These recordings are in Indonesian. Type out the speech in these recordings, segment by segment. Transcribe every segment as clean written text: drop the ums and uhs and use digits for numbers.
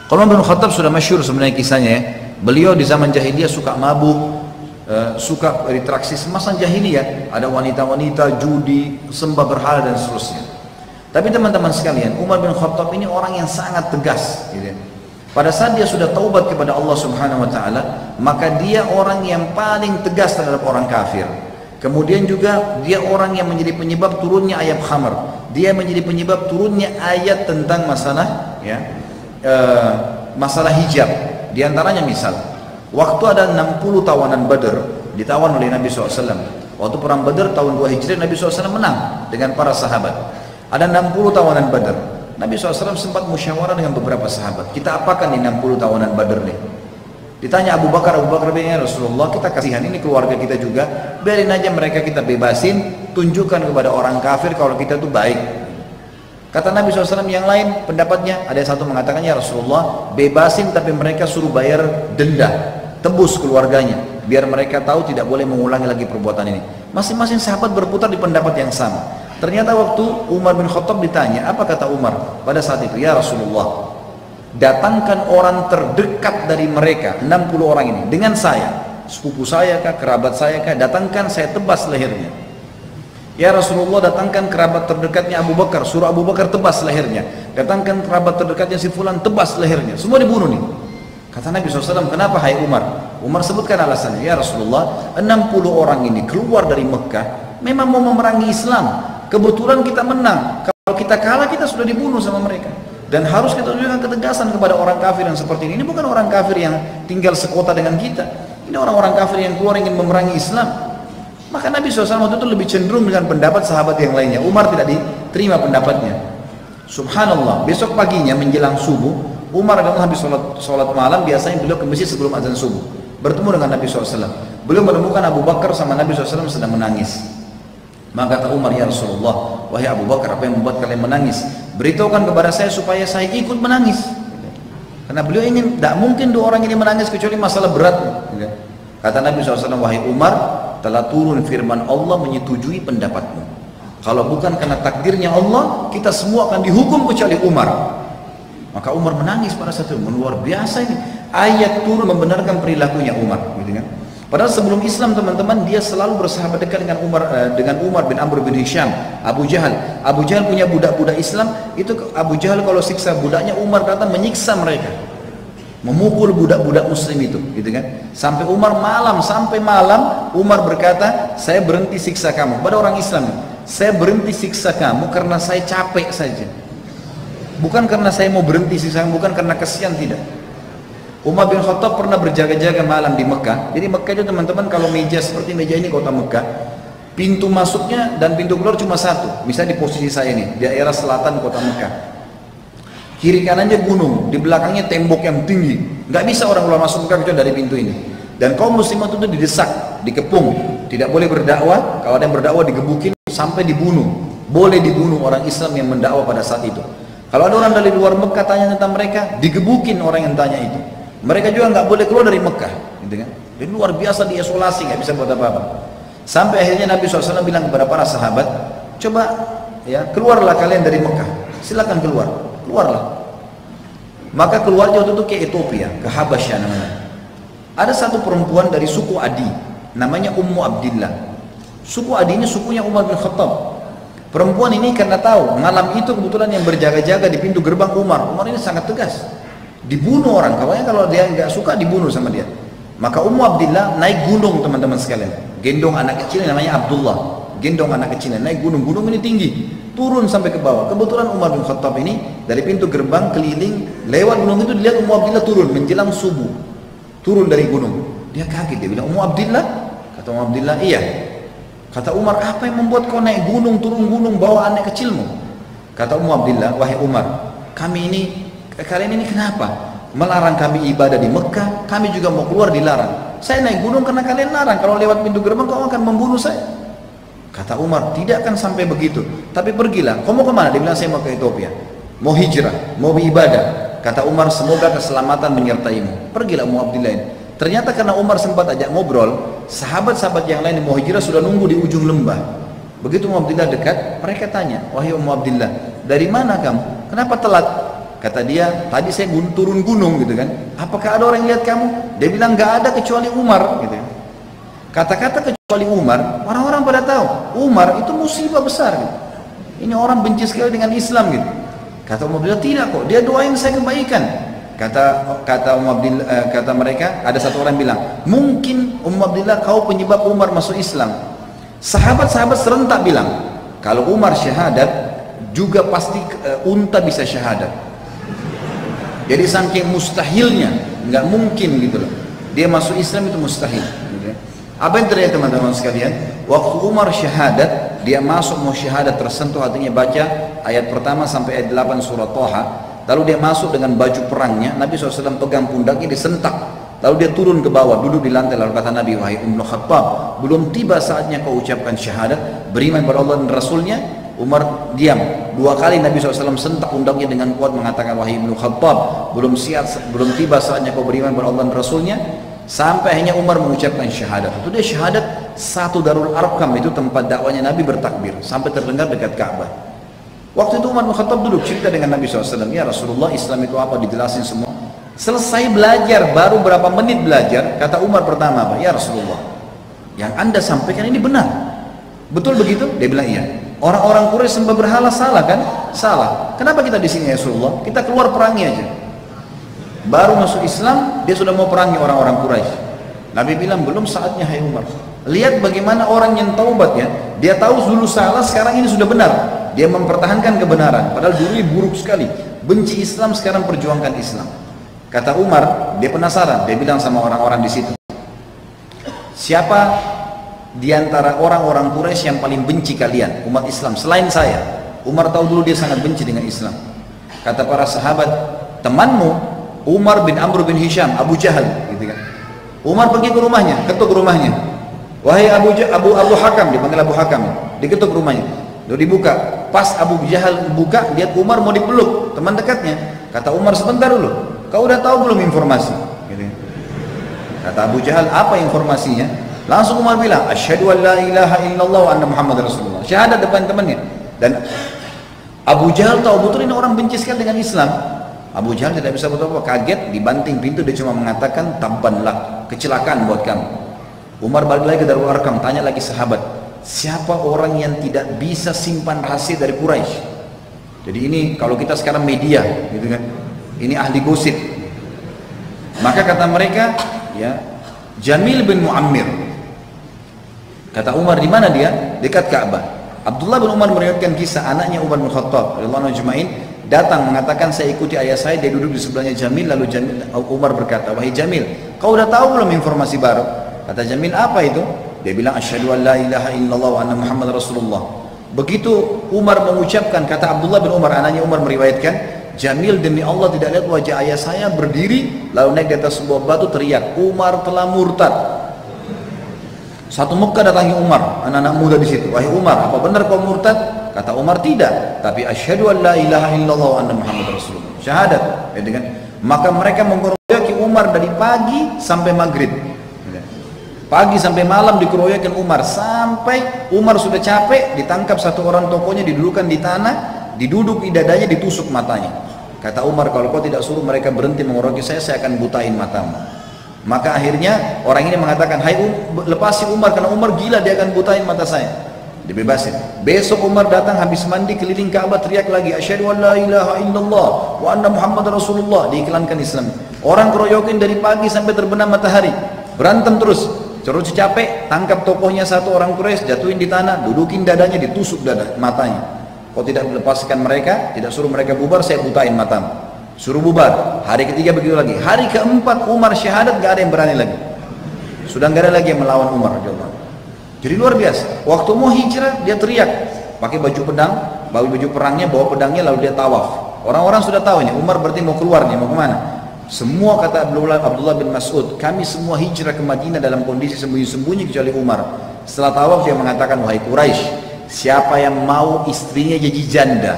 Kalau Umar bin Khattab sudah masyhur sebenarnya kisahnya ya. Beliau di zaman jahiliyah suka mabuk, suka berinteraksi semasa jahiliyah, ada wanita-wanita, judi, sembah berhala dan seterusnya. Tapi teman-teman sekalian, Umar bin Khattab ini orang yang sangat tegas gitu ya. Pada saat dia sudah taubat kepada Allah Subhanahu wa taala, maka dia orang yang paling tegas terhadap orang kafir. Kemudian juga dia orang yang menjadi penyebab turunnya ayat khamr. Dia menjadi penyebab turunnya ayat tentang masalah ya, masalah hijab. Di antaranya misal, waktu ada 60 tawanan Badr ditawan oleh Nabi SAW. Waktu perang Badr tahun 2 Hijriah, Nabi SAW menang dengan para sahabat. Ada 60 tawanan Badr. Nabi SAW sempat musyawarah dengan beberapa sahabat. Kita apakan di 60 tawanan Badr nih? Ditanya Abu Bakar bin Rasulullah, kita kasihan, ini keluarga kita juga, biarin aja mereka kita bebasin, tunjukkan kepada orang kafir kalau kita tuh baik. Kata Nabi SAW yang lain pendapatnya, ada yang satu mengatakan, ya Rasulullah, bebasin tapi mereka suruh bayar denda, tebus keluarganya, biar mereka tahu tidak boleh mengulangi lagi perbuatan ini. Masing-masing sahabat berputar di pendapat yang sama. Ternyata waktu Umar bin Khattab ditanya, apa kata Umar pada saat itu? Ya Rasulullah, datangkan orang terdekat dari mereka, 60 orang ini, dengan saya, sepupu saya kah, kerabat saya kah, datangkan, saya tebas lehernya. Ya Rasulullah, datangkan kerabat terdekatnya Abu Bakar, suruh Abu Bakar tebas lehernya. Datangkan kerabat terdekatnya si fulan, tebas lehernya. Semua dibunuh nih. Kata Nabi SAW, kenapa hai Umar? Umar sebutkan alasannya, ya Rasulullah, 60 orang ini keluar dari Mekah, memang mau memerangi Islam. Kebetulan kita menang. Kalau kita kalah, kita sudah dibunuh sama mereka. Dan harus kita tunjukkan ketegasan kepada orang kafir yang seperti ini. Ini bukan orang kafir yang tinggal sekota dengan kita. Ini orang-orang kafir yang keluar ingin memerangi Islam. Maka Nabi SAW waktu itu lebih cenderung dengan pendapat sahabat yang lainnya. Umar tidak diterima pendapatnya. Subhanallah, besok paginya menjelang subuh, Umar adalah habis sholat malam, biasanya beliau ke masjid sebelum azan subuh, bertemu dengan Nabi SAW. Beliau menemukan Abu Bakar sama Nabi SAW sedang menangis. Maka kata Umar, ya Rasulullah, wahai Abu Bakar, apa yang membuat kalian menangis? Beritahukan kepada saya supaya saya ikut menangis. Karena beliau ingin, tidak mungkin dua orang ini menangis kecuali masalah berat. Kata Nabi SAW, wahai Umar, telah turun firman Allah menyetujui pendapatmu. Kalau bukan karena takdirnya Allah, kita semua akan dihukum kecuali Umar. Maka Umar menangis pada saat itu. Luar biasa ini. Ayat turun membenarkan perilakunya Umar. Gitu kan? Padahal sebelum Islam teman-teman, dia selalu bersahabat dekat dengan Umar bin Amr bin Hisham, Abu Jahal. Abu Jahal punya budak-budak Islam, itu Abu Jahal kalau siksa budaknya, Umar datang menyiksa mereka, memukul budak-budak Muslim itu, gitu kan? Sampai sampai malam, Umar berkata, saya berhenti siksa kamu. Pada orang Islam, saya berhenti siksa kamu karena saya capek saja, bukan karena saya mau berhenti siksa kamu, bukan karena kasihan, tidak. Umar bin Khattab pernah berjaga-jaga malam di Mekah. Jadi Mekah itu teman-teman, kalau meja seperti meja ini kota Mekah, pintu masuknya dan pintu keluar cuma satu. Misalnya di posisi saya ini, di daerah selatan kota Mekah, kiri kanannya gunung, di belakangnya tembok yang tinggi, nggak bisa orang keluar masuk Mekah kecuali dari pintu ini. Dan kaum muslimat itu didesak, dikepung, tidak boleh berdakwah. Kalau ada yang berdakwah digebukin sampai dibunuh. Boleh dibunuh orang Islam yang mendakwah pada saat itu. Kalau ada orang dari luar Mekah tanya tentang mereka, digebukin orang yang tanya itu. Mereka juga nggak boleh keluar dari Mekah, gitu kan? Dan luar biasa diisolasi, nggak bisa buat apa-apa. Sampai akhirnya Nabi SAW bilang kepada para sahabat, coba ya keluarlah kalian dari Mekah, silakan keluarlah. Maka keluarnya waktu itu ke Ethiopia, ke Habasyah namanya. Ada satu perempuan dari suku Adi, namanya Ummu Abdillah. Suku Adi ini sukunya Umar bin Khattab. Perempuan ini karena tahu malam itu kebetulan yang berjaga-jaga di pintu gerbang Umar ini sangat tegas. Dibunuh orang, kalau dia nggak suka dibunuh sama dia. Maka Ummu Abdillah naik gunung teman-teman sekalian, gendong anak kecil namanya Abdullah, gendong anak kecil, naik gunung ini tinggi, turun sampai ke bawah. Kebetulan Umar bin Khattab ini dari pintu gerbang keliling, lewat gunung itu dilihat Ummu Abdillah turun menjelang subuh, turun dari gunung. Dia kaget, dia bilang, Ummu Abdillah? Kata Ummu Abdillah, iya. Kata Umar, apa yang membuat kau naik gunung, turun gunung, bawa anak kecilmu? Kata Ummu Abdillah, wahai Umar, kalian ini kenapa melarang kami ibadah di Mekah? Kami juga mau keluar dilarang. Saya naik gunung karena kalian larang. Kalau lewat pintu gerbang kau akan membunuh saya. Kata Umar, tidak akan sampai begitu, tapi pergilah. Kau mau kemana? Dia bilang, saya mau ke Ethiopia, mau hijrah, mau ibadah. Kata Umar, semoga keselamatan menyertaimu. Pergilah Ummu Abdillah ini. Ternyata karena Umar sempat ajak ngobrol, sahabat-sahabat yang lain yang mau hijrah sudah nunggu di ujung lembah. Begitu Ummu Abdillah dekat, mereka tanya, wahai Ummu Abdillah, dari mana kamu? Kenapa telat? Kata dia, tadi saya turun gunung gitu kan. Apakah ada orang yang lihat kamu? Dia bilang nggak ada kecuali Umar gitu. Kata-kata kecuali Umar, orang-orang pada tahu Umar itu musibah besar gitu. Ini orang benci sekali dengan Islam gitu. Kata Umar Abdillah, tidak kok, dia doain saya kebaikan. Kata mereka, ada satu orang bilang, mungkin Umar Abdillah kau penyebab Umar masuk Islam. Sahabat-sahabat serentak bilang, kalau Umar syahadat juga pasti unta bisa syahadat. Jadi saking mustahilnya, nggak mungkin gitu loh. Dia masuk Islam itu mustahil. Gitu. Apa yang terjadi teman-teman sekalian? Waktu Umar syahadat, dia masuk mau syahadat tersentuh hatinya baca ayat pertama sampai ayat 8 surat Thaha. Lalu dia masuk dengan baju perangnya. Nabi SAW pegang pundaknya, disentak. Lalu dia turun ke bawah, duduk di lantai. Lalu kata Nabi, wahai Ibnu Khattab, belum tiba saatnya kau ucapkan syahadat, beriman kepada Allah dan Rasulnya. Umar diam. 2 kali Nabi SAW sentak pundaknya dengan kuat mengatakan, wahai Ibnu Khattab, belum tiba saatnya kau beriman kepada Allah dan Rasulnya. Sampai akhirnya Umar mengucapkan syahadat. Itu dia syahadat satu Darul Arqam, itu tempat dakwanya Nabi bertakbir sampai terdengar dekat Ka'bah. Waktu itu Umar bin Khattab duduk cerita dengan Nabi SAW, ya Rasulullah, Islam itu apa, dijelasin semua. Selesai belajar, baru berapa menit belajar, kata Umar pertama apa? Ya Rasulullah, yang anda sampaikan ini benar, betul begitu? Dia bilang iya. Orang-orang Quraisy sembah berhala, salah kan? Salah. Kenapa kita di sini ya Rasulullah? Kita keluar perangi aja. Baru masuk Islam, dia sudah mau perangi orang-orang Quraisy. Nabi bilang belum saatnya, hai Umar. Lihat bagaimana orang yang taubat ya. Dia tahu dulu salah, sekarang ini sudah benar. Dia mempertahankan kebenaran. Padahal dulu buruk sekali. Benci Islam, sekarang perjuangkan Islam. Kata Umar, dia penasaran. Dia bilang sama orang-orang di situ, siapa di antara orang-orang Quraisy yang paling benci kalian, umat Islam, selain saya? Umar tahu dulu dia sangat benci dengan Islam. Kata para sahabat, temanmu Umar bin Amr bin Hisham, Abu Jahal gitu kan. Umar pergi ke rumahnya, ketuk rumahnya. Wahai Abu Hakam, dipanggil Abu Hakam, diketuk rumahnya. Lalu dibuka, pas Abu Jahal buka, lihat Umar mau dipeluk, teman dekatnya. Kata Umar, sebentar dulu, kau udah tahu belum informasi? Gitu. Kata Abu Jahal, apa informasinya? Langsung Umar bilang, asyhadu an la ilaha illallah wa anna Muhammad Rasulullah. Syahadat depan temannya. Dan Abu Jahal tahu betul ini orang benci sekali dengan Islam. Abu Jahal tidak bisa berbuat apa, kaget, dibanting pintu, dia cuma mengatakan, tabbanlah, kecelakaan buat kamu. Umar balik lagi ke Darul Arqam, tanya lagi sahabat, siapa orang yang tidak bisa simpan rahasia dari Quraisy? Jadi ini kalau kita sekarang media, gitu kan? Ini ahli gosip. Maka kata mereka, ya, Jamil bin Muammir. Kata Umar, di mana dia? Dekat Ka'bah. Abdullah bin Umar meriwayatkan kisah anaknya Umar bin Khattab radhiyallahu anhu ajma'in datang mengatakan, saya ikuti ayah saya, dia duduk di sebelahnya Jamil. Lalu Umar berkata, wahai Jamil, kau udah tahu belum informasi baru? Kata Jamil, apa itu? Dia bilang, asyhadu an la ilaha illallah wa anna Muhammad Rasulullah. Begitu Umar mengucapkan, kata Abdullah bin Umar, anaknya Umar meriwayatkan, Jamil demi Allah tidak lihat wajah ayah saya berdiri lalu naik di atas sebuah batu teriak, Umar telah murtad. Satu Mekah datangi Umar, anak-anak muda di situ. Wahai Umar, apa benar kau murtad? Kata Umar, tidak, tapi asyhadu an la ilaha illallah wa anna Muhammad Rasulullah. Syahadat. Ya, dengan maka mereka mengeroyoki Umar dari pagi sampai maghrib. Pagi sampai malam dikeroyokin Umar, sampai Umar sudah capek, ditangkap satu orang tokonya, didudukan di tanah, diduduk di dadanya, ditusuk matanya. Kata Umar, kalau kau tidak suruh mereka berhenti mengeroyoki saya akan butain matamu. Maka akhirnya orang ini mengatakan, hai lepasi Umar, karena Umar gila, dia akan butain mata saya. Dibebasin. Besok Umar datang habis mandi keliling Ka'bah, teriak lagi, asyhadu an la ilaha illallah wa anna Muhammad Rasulullah. Diiklankan Islam. Orang keroyokin dari pagi sampai terbenam matahari, berantem terus. Terus capek, tangkap tokohnya satu orang Quraisy, jatuhin di tanah, dudukin dadanya, ditusuk matanya. Kau tidak melepaskan mereka, tidak suruh mereka bubar, saya butain matamu. Suruh bubar. Hari ketiga begitu lagi. Hari keempat Umar syahadat, gak ada yang berani lagi. Sudah gak ada lagi yang melawan Umar. Jadi luar biasa. Waktu mau hijrah dia teriak, pakai baju pedang, baju perangnya, bawa pedangnya, lalu dia tawaf. Orang-orang sudah tahu ini Umar berarti mau keluar nih, mau kemana? Semua, kata Abdullah bin Mas'ud, kami semua hijrah ke Madinah dalam kondisi sembunyi-sembunyi kecuali Umar. Setelah tawaf dia mengatakan, wahai Quraisy, siapa yang mau istrinya jadi janda,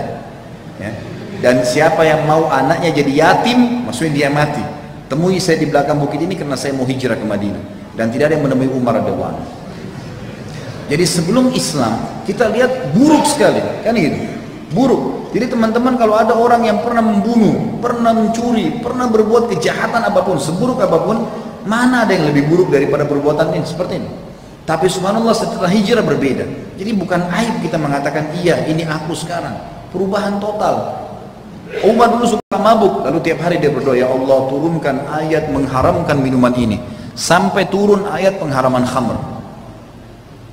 ya, dan siapa yang mau anaknya jadi yatim, maksudnya dia mati, temui saya di belakang bukit ini karena saya mau hijrah ke Madinah. Dan tidak ada yang menemui Umar radhiyallahu anhu. Jadi sebelum Islam kita lihat buruk sekali, kan gitu, buruk. Jadi teman-teman, kalau ada orang yang pernah membunuh, pernah mencuri, pernah berbuat kejahatan apapun, seburuk apapun, mana ada yang lebih buruk daripada perbuatan ini seperti ini. Tapi subhanallah setelah hijrah berbeda. Jadi bukan aib kita mengatakan iya ini aku sekarang. Perubahan total. Umar dulu suka mabuk, lalu tiap hari dia berdoa, ya Allah turunkan ayat mengharamkan minuman ini, sampai turun ayat pengharaman khamr.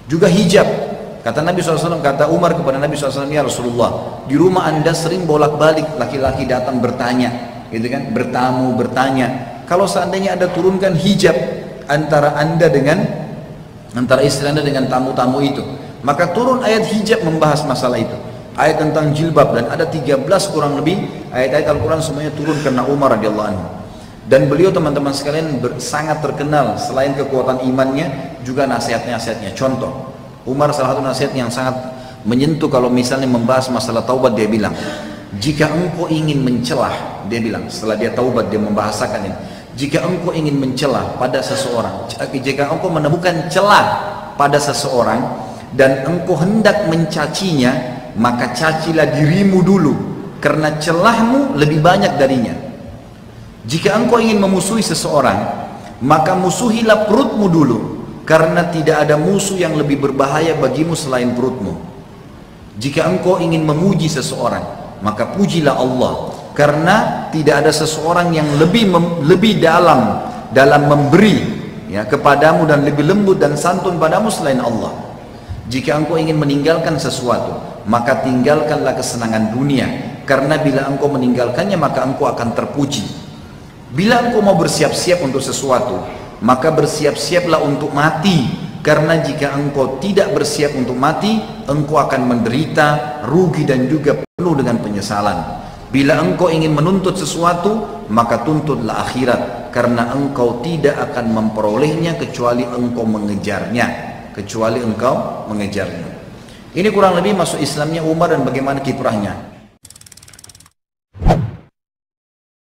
Juga hijab. Kata Nabi SAW, kata Umar kepada Nabi SAW, ya Rasulullah, di rumah anda sering bolak-balik laki-laki datang bertanya, gitu kan, bertamu bertanya. Kalau seandainya anda turunkan hijab antara istri anda dengan tamu-tamu itu, maka turun ayat hijab membahas masalah itu. Ayat tentang jilbab, dan ada 13 kurang lebih ayat-ayat Al-Quran semuanya turun karena Umar radhiyallahu anhu. Dan beliau teman-teman sekalian sangat terkenal selain kekuatan imannya juga nasihat-nasihatnya. Contoh, Umar salah satu nasihat yang sangat menyentuh kalau misalnya membahas masalah taubat, dia bilang, jika engkau ingin mencelah, dia bilang setelah dia taubat dia membahasakan ini, jika engkau ingin mencelah pada seseorang, jika engkau menemukan celah pada seseorang dan engkau hendak mencacinya, maka cacilah dirimu dulu karena celahmu lebih banyak darinya. Jika engkau ingin memusuhi seseorang, maka musuhilah perutmu dulu karena tidak ada musuh yang lebih berbahaya bagimu selain perutmu. Jika engkau ingin memuji seseorang, maka pujilah Allah karena tidak ada seseorang yang lebih dalam memberi ya kepadamu dan lebih lembut dan santun padamu selain Allah. Jika engkau ingin meninggalkan sesuatu, maka tinggalkanlah kesenangan dunia karena bila engkau meninggalkannya maka engkau akan terpuji. Bila engkau mau bersiap-siap untuk sesuatu, maka bersiap-siaplah untuk mati karena jika engkau tidak bersiap untuk mati, engkau akan menderita, rugi dan juga penuh dengan penyesalan. Bila engkau ingin menuntut sesuatu, maka tuntutlah akhirat karena engkau tidak akan memperolehnya kecuali engkau mengejarnya. Ini kurang lebih masuk Islamnya Umar dan bagaimana kiprahnya.